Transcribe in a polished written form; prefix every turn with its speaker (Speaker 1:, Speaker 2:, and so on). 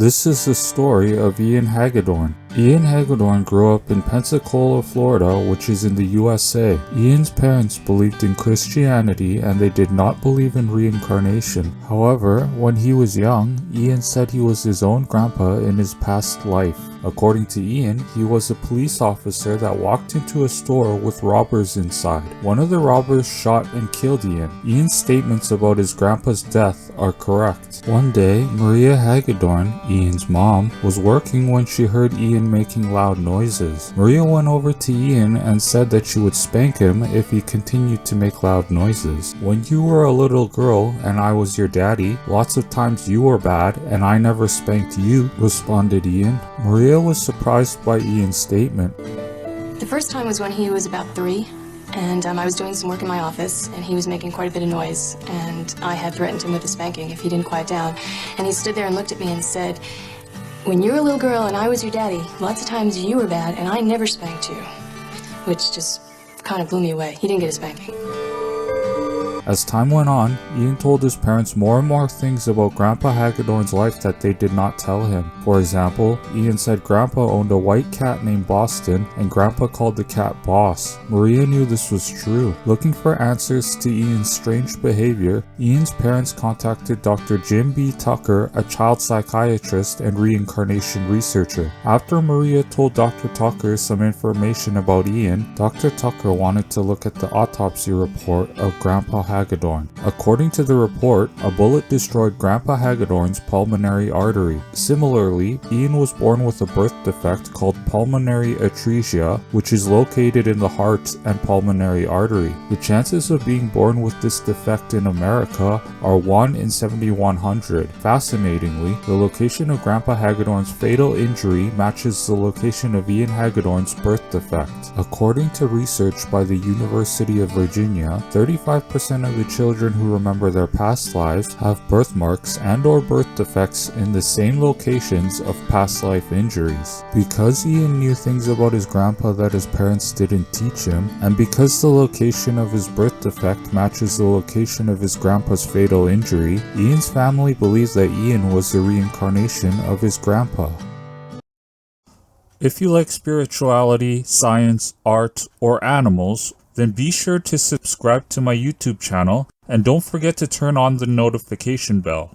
Speaker 1: This is the story of Ian Hagedorn. Ian Hagedorn grew up in Pensacola, Florida, which is in the USA. Ian's parents believed in Christianity and they did not believe in reincarnation. However, when he was young, Ian said he was his own grandpa in his past life. According to Ian, he was a police officer that walked into a store with robbers inside. One of the robbers shot and killed Ian. Ian's statements about his grandpa's death are correct. One day, Maria Hagedorn, Ian's mom, was working when she heard Ian making loud noises. Maria went over to Ian and said that she would spank him if he continued to make loud noises. "When you were a little girl and I was your daddy, lots of times you were bad and I never spanked you," responded Ian. Maria was surprised by Ian's statement.
Speaker 2: The first time was when he was about 3, and I was doing some work in my office, and he was making quite a bit of noise, and I had threatened him with a spanking if he didn't quiet down. And he stood there and looked at me and said, "When you were a little girl and I was your daddy, lots of times you were bad and I never spanked you," which just kind of blew me away. He didn't get a spanking.
Speaker 1: As time went on, Ian told his parents more and more things about Grandpa Hagedorn's life that they did not tell him. For example, Ian said Grandpa owned a white cat named Boston and Grandpa called the cat Boss. Maria knew this was true. Looking for answers to Ian's strange behavior, Ian's parents contacted Dr. Jim B. Tucker, a child psychiatrist and reincarnation researcher. After Maria told Dr. Tucker some information about Ian, Dr. Tucker wanted to look at the autopsy report of Grandpa Hagedorn. According to the report, a bullet destroyed Grandpa Hagedorn's pulmonary artery. Similarly, Ian was born with a birth defect called pulmonary atresia, which is located in the heart and pulmonary artery. The chances of being born with this defect in America are 1 in 7,100. Fascinatingly, the location of Grandpa Hagedorn's fatal injury matches the location of Ian Hagedorn's birth defect. According to research by the University of Virginia, 35% of the children who remember their past lives have birthmarks and/or birth defects in the same locations of past life injuries. Because Ian knew things about his grandpa that his parents didn't teach him, and because the location of his birth defect matches the location of his grandpa's fatal injury, Ian's family believes that Ian was the reincarnation of his grandpa. If you like spirituality, science, art, or animals, then be sure to subscribe to my YouTube channel and don't forget to turn on the notification bell.